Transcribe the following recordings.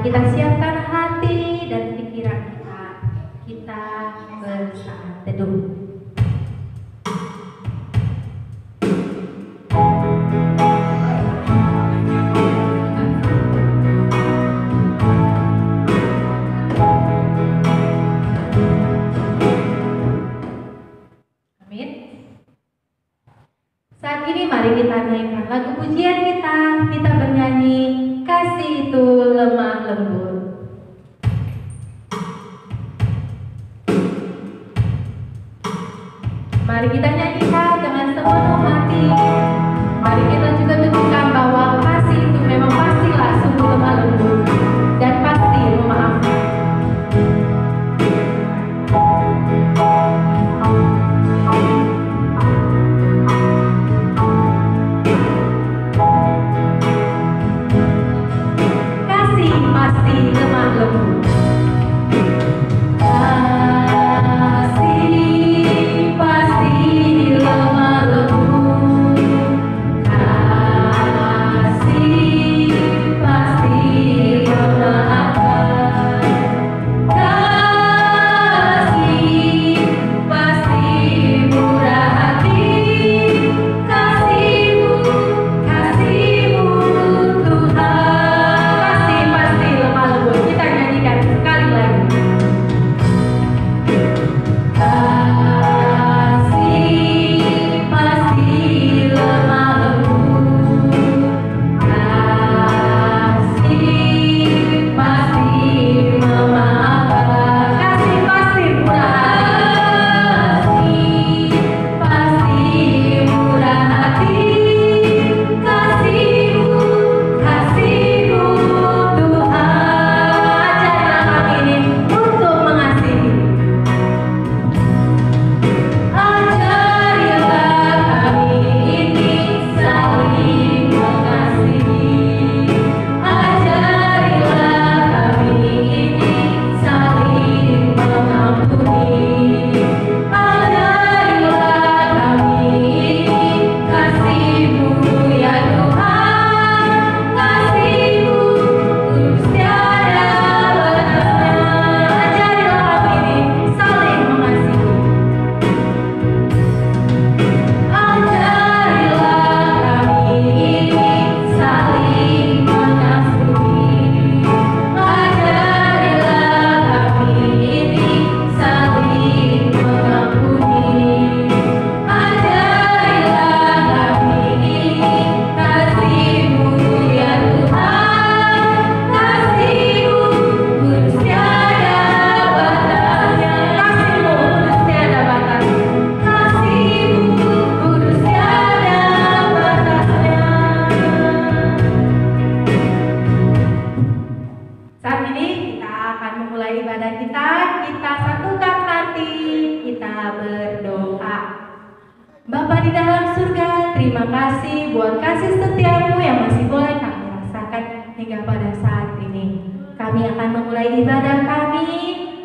Mari kita siapkan hati dan pikiran kita. Kita bersaat teduh. Saat ini mari kita naikkan lagu pujian kita. Kita bernyanyi Kasih Itu Lemah Lembut. Mari kita nyanyikan dengan sepenuh hati. Mari kita juga tunjukkan bahwa kasih itu memang pastilah sungguh lemah lembut dan pasti memaafkan.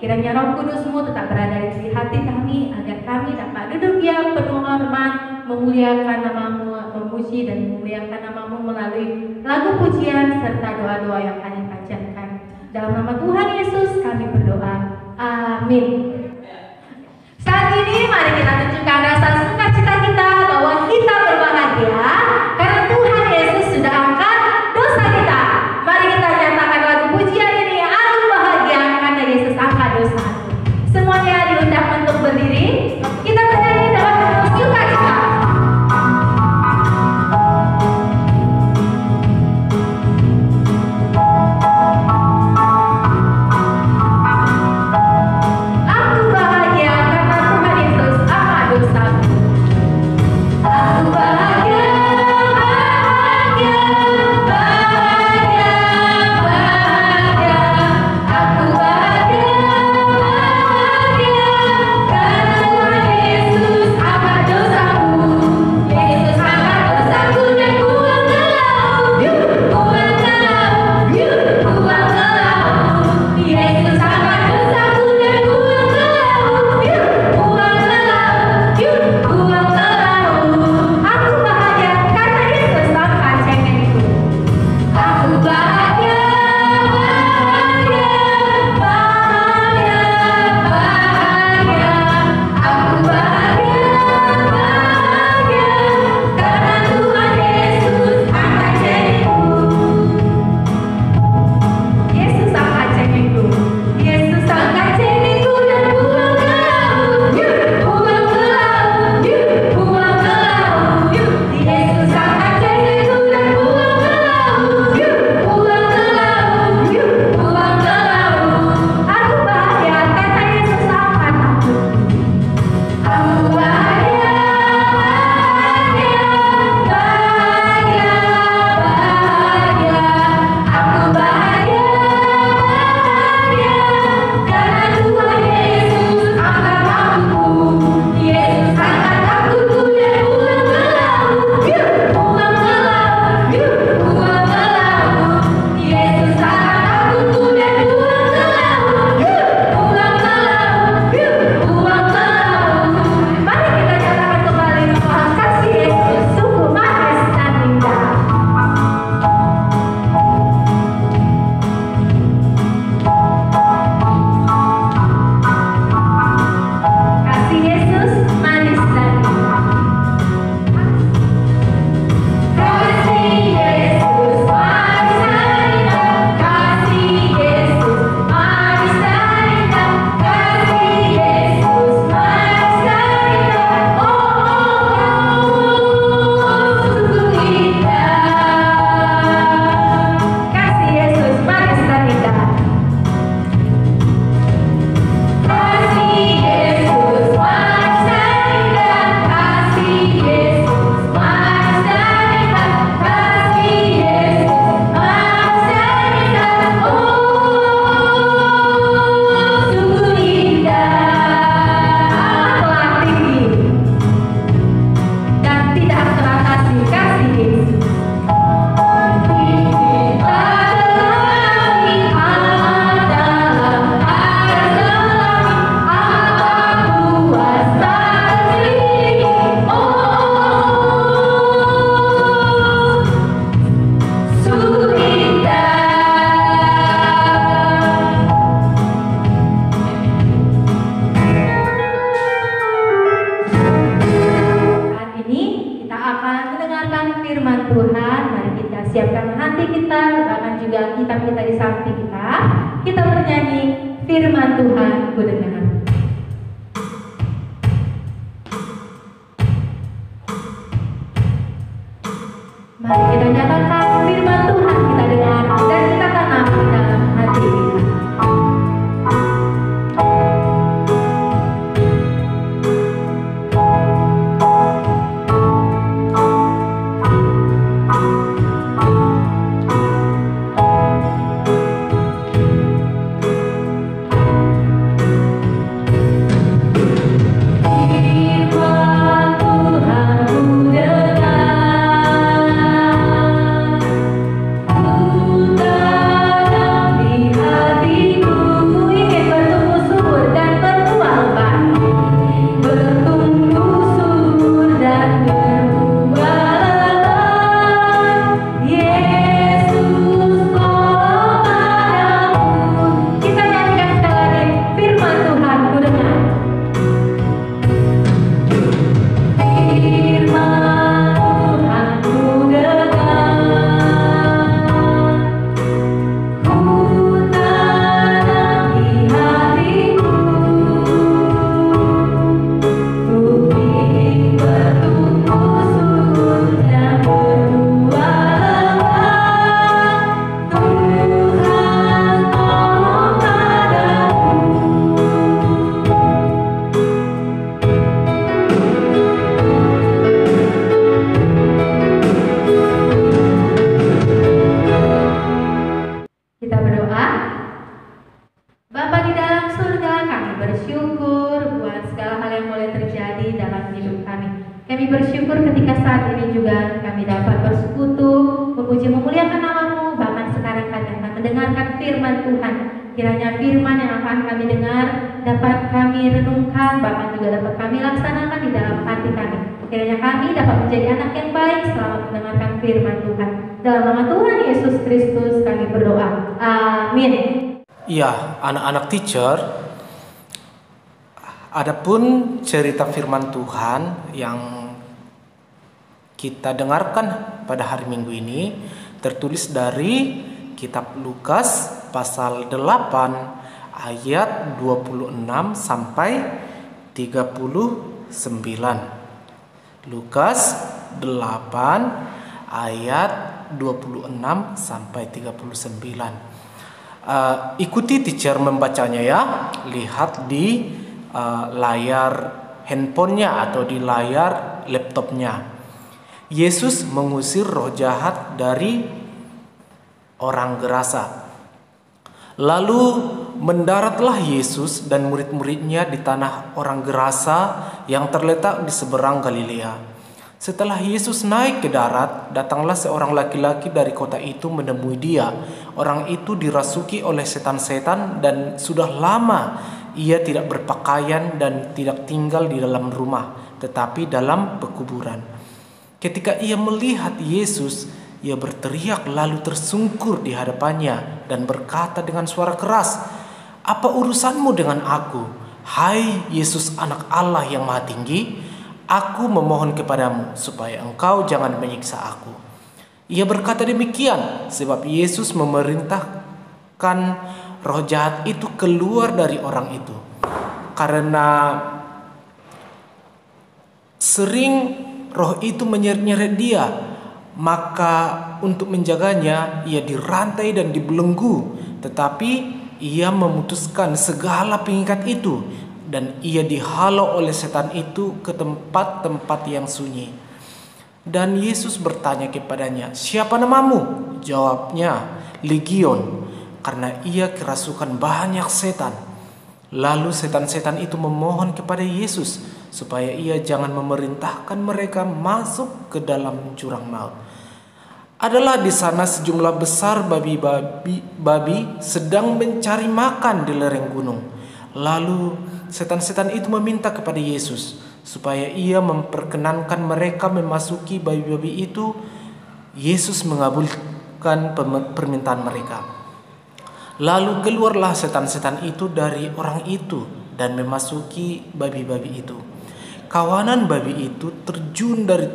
Kiranya Roh Kudus-Mu tetap berada di hati kami, agar kami dapat duduk diam penuh hormat, memuliakan nama-Mu, memuji dan memuliakan nama-Mu melalui lagu pujian serta doa-doa yang kami panjatkan. Dalam nama Tuhan Yesus kami berdoa. Amin. Saat ini mari kita tunjukkan rasa sukacita kita bahwa kita berbahagia karena Tuhan Yesus sudah angkat dosa kita. Mari kita nyatakan lagu pujian ini. Aku bahagia karena Yesus angkat dosa. Semuanya diundang untuk berdiri. Kita bernyanyi dalam penuh sukacita. Aku bahagia karena Tuhan Yesus angkat dosaku. mendengarkan firman Tuhan, mari kita siapkan hati kita, bahkan juga kitab kita di samping kita. Kita bernyanyi firman Tuhan ku dengar. Mari kita nyatakan firman Tuhan kita dengar dan kita tanam di dalam hati kita. Kiranya firman yang akan kami dengar dapat kami renungkan, bahkan juga dapat kami laksanakan di dalam hati kami. Kiranya kami dapat menjadi anak yang baik selama mendengarkan firman Tuhan. Dalam nama Tuhan Yesus Kristus kami berdoa. Amin. Iya, anak-anak teacher, adapun cerita firman Tuhan yang kita dengarkan pada hari Minggu ini tertulis dari kitab Lukas pasal 8 ayat 26 sampai 39. Lukas 8 ayat 26 sampai 39. Ikuti teacher membacanya ya. Lihat di layar handphonenya atau di layar laptopnya. Yesus mengusir roh jahat dari orang gerasa. Lalu mendaratlah Yesus dan murid-muridnya di tanah orang gerasa yang terletak di seberang Galilea. Setelah Yesus naik ke darat, datanglah seorang laki-laki dari kota itu menemui dia. Orang itu dirasuki oleh setan-setan dan sudah lama ia tidak berpakaian dan tidak tinggal di dalam rumah, tetapi dalam pekuburan. Ketika ia melihat Yesus, ia berteriak lalu tersungkur di hadapannya dan berkata dengan suara keras, "Apa urusanmu dengan aku, hai Yesus anak Allah yang maha tinggi? Aku memohon kepadamu supaya engkau jangan menyiksa aku." Ia berkata demikian sebab Yesus memerintahkan roh jahat itu keluar dari orang itu. Karena sering roh itu menyeret-nyeret dia, maka untuk menjaganya ia dirantai dan dibelenggu. Tetapi ia memutuskan segala pengikat itu dan ia dihalau oleh setan itu ke tempat-tempat yang sunyi. Dan Yesus bertanya kepadanya, "Siapa namamu?" Jawabnya, "Legion," karena ia kerasukan banyak setan. Lalu setan-setan itu memohon kepada Yesus supaya ia jangan memerintahkan mereka masuk ke dalam jurang maut. Adalah di sana sejumlah besar babi sedang mencari makan di lereng gunung. Lalu setan-setan itu meminta kepada Yesus supaya ia memperkenankan mereka memasuki babi-babi itu. Yesus mengabulkan permintaan mereka. Lalu keluarlah setan-setan itu dari orang itu dan memasuki babi-babi itu. Kawanan babi itu terjun dari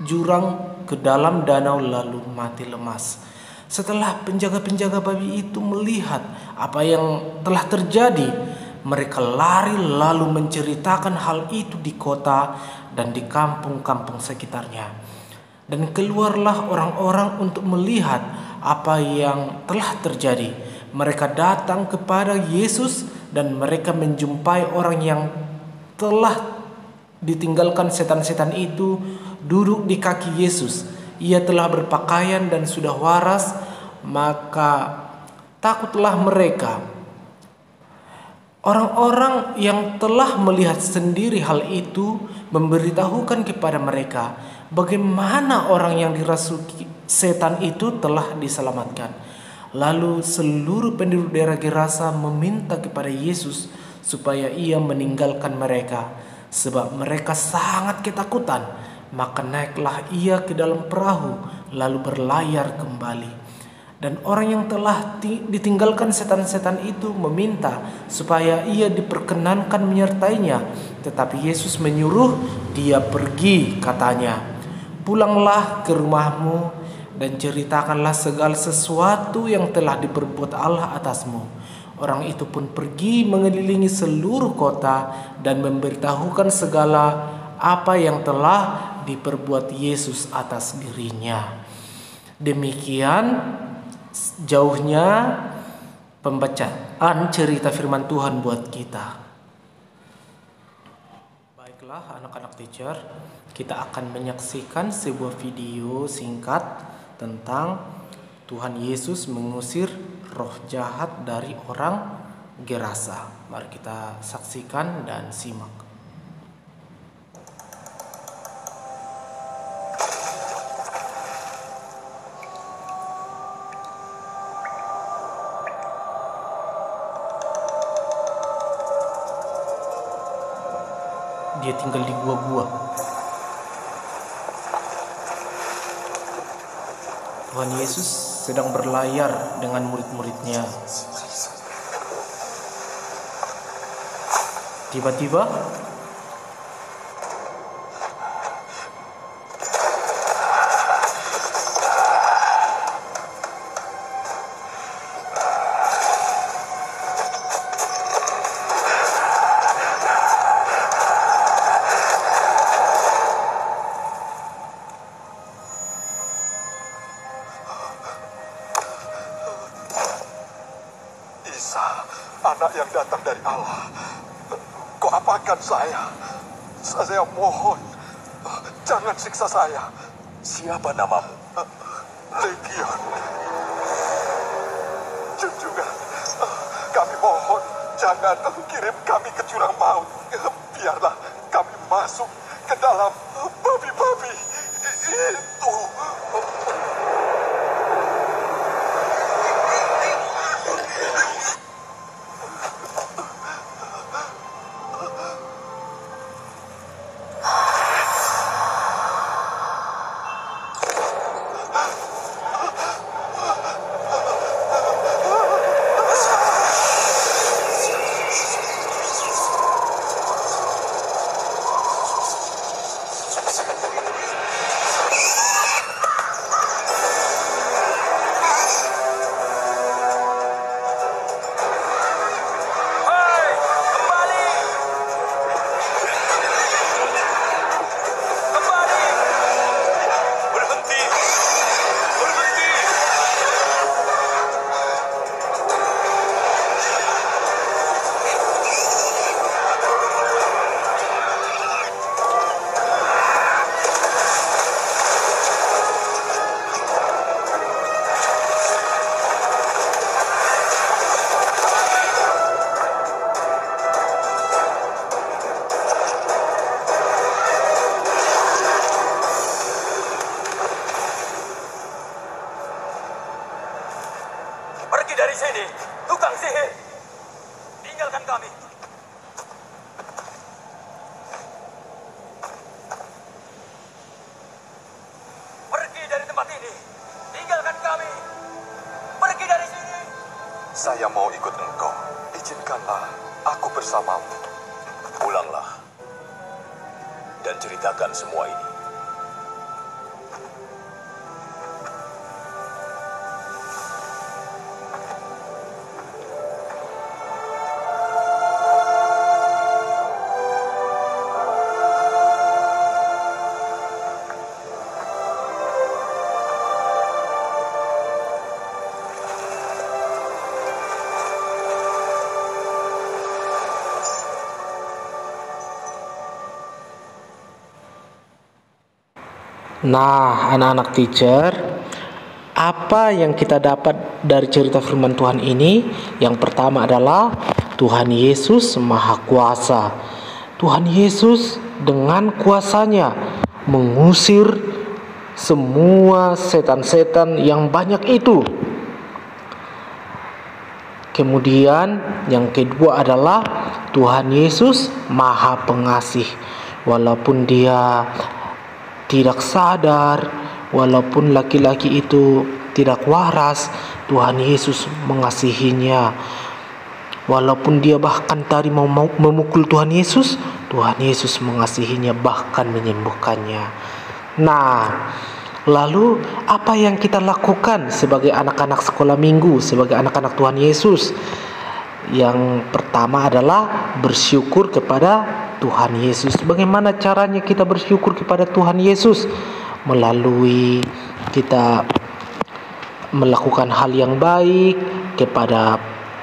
jurang ke dalam danau lalu mati lemas. Setelah penjaga-penjaga babi itu melihat apa yang telah terjadi, mereka lari lalu menceritakan hal itu di kota dan di kampung-kampung sekitarnya. Dan keluarlah orang-orang untuk melihat apa yang telah terjadi. Mereka datang kepada Yesus dan mereka menjumpai orang yang telah ditinggalkan setan-setan itu duduk di kaki Yesus. Ia telah berpakaian dan sudah waras, maka takutlah mereka. Orang-orang yang telah melihat sendiri hal itu memberitahukan kepada mereka bagaimana orang yang dirasuki setan itu telah diselamatkan. Lalu seluruh penduduk daerah Gerasa meminta kepada Yesus supaya ia meninggalkan mereka, sebab mereka sangat ketakutan. Maka naiklah ia ke dalam perahu lalu berlayar kembali. Dan orang yang telah ditinggalkan setan-setan itu meminta supaya ia diperkenankan menyertainya. Tetapi Yesus menyuruh dia pergi, katanya, "Pulanglah ke rumahmu dan ceritakanlah segala sesuatu yang telah diperbuat Allah atasmu." Orang itu pun pergi mengelilingi seluruh kota dan memberitahukan segala apa yang telah diperbuat Yesus atas dirinya. Demikian jauhnya pembacaan cerita firman Tuhan buat kita. Baiklah anak-anak teacher, kita akan menyaksikan sebuah video singkat tentang Tuhan Yesus mengusir roh jahat dari orang Gerasa. Mari kita saksikan dan simak. Dia tinggal di gua-gua. Tuhan Yesus sedang berlayar dengan murid-muridnya. Tiba-tiba anak yang datang dari Allah, kau apakan saya? Saya mohon, jangan siksa saya. Siapa namamu? Legion. Junjungan, kami mohon, jangan kirim kami ke jurang maut. Biarlah kami masuk ke dalam babi-babi itu. Dari sini, tukang sihir. Tinggalkan kami. Pergi dari tempat ini. Tinggalkan kami. Pergi dari sini. Saya mau ikut engkau. Izinkanlah aku bersamamu. Pulanglah dan ceritakan semua ini. Nah, anak-anak teacher, apa yang kita dapat dari cerita firman Tuhan ini? Yang pertama adalah Tuhan Yesus Maha Kuasa. Tuhan Yesus dengan kuasanya mengusir semua setan-setan yang banyak itu. Kemudian yang kedua adalah Tuhan Yesus Maha Pengasih. Walaupun dia tidak sadar, walaupun laki-laki itu tidak waras, Tuhan Yesus mengasihinya. Walaupun dia bahkan tadi mau memukul Tuhan Yesus mengasihinya, bahkan menyembuhkannya. Nah, lalu apa yang kita lakukan sebagai anak-anak sekolah minggu, sebagai anak-anak Tuhan Yesus? Yang pertama adalah bersyukur kepada Tuhan Yesus. Bagaimana caranya kita bersyukur kepada Tuhan Yesus? Melalui kita melakukan hal yang baik kepada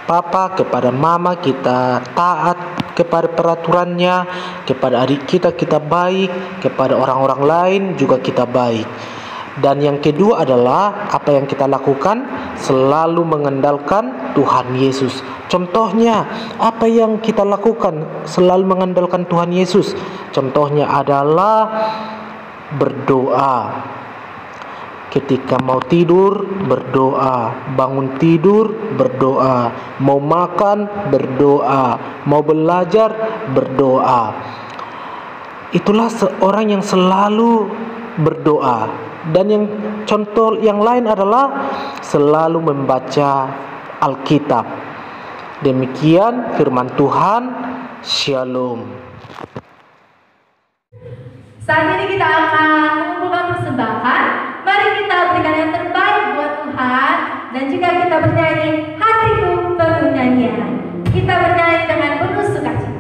papa, kepada mama, kita taat kepada peraturannya, kepada adik kita baik, kepada orang-orang lain juga kita baik. Dan yang kedua adalah apa yang kita lakukan? Selalu mengandalkan Tuhan Yesus. Contohnya, apa yang kita lakukan? Selalu mengandalkan Tuhan Yesus. Contohnya adalah berdoa. Ketika mau tidur, berdoa. Bangun tidur, berdoa. Mau makan, berdoa. Mau belajar, berdoa. Itulah seorang yang selalu berdoa. Dan yang contoh yang lain adalah selalu membaca Alkitab. Demikian firman Tuhan. Shalom. Saat ini kita akan mengumpulkan persembahan. Mari kita berikan yang terbaik buat Tuhan. Dan juga kita bernyanyi Hatiku Penuh Nyanyian. Kita bernyanyi dengan penuh sukacita.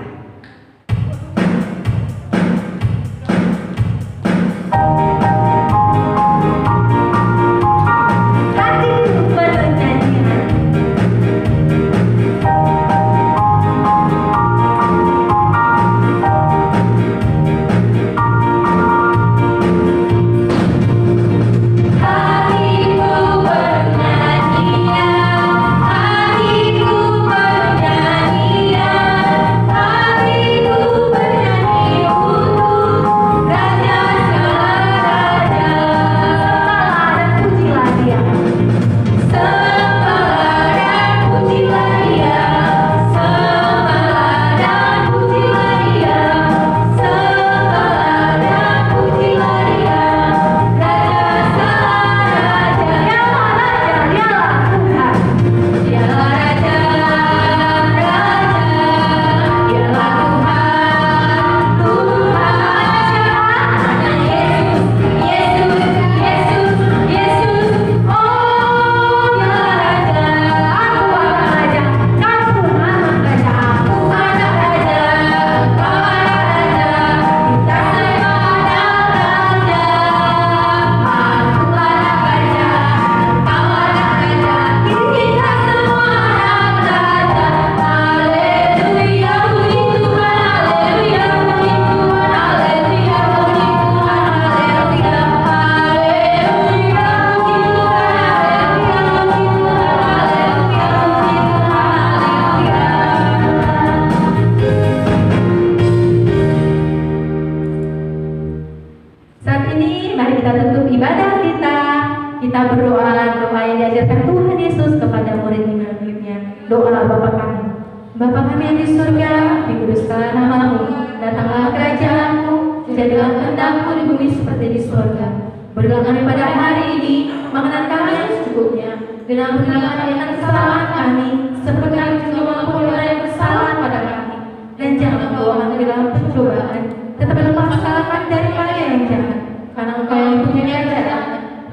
Bapa kami yang di surga, dikuduskanlah namamu, datanglah kerajaanmu, jadilah kehendakmu di bumi seperti di surga. Berilah kami pada hari ini makanan kami yang secukupnya, dan ampunilah kami akan kesalahan kami, seperti kami juga mengampuni orang yang bersalah pada kami. Dan jangan membawa kami ke dalam pencobaan, tetapi lepaskanlah kami daripada yang jahat. Karena Engkau yang punya kerajaan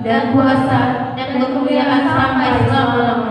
dan kuasa dan kemuliaan sampai selama-lamanya.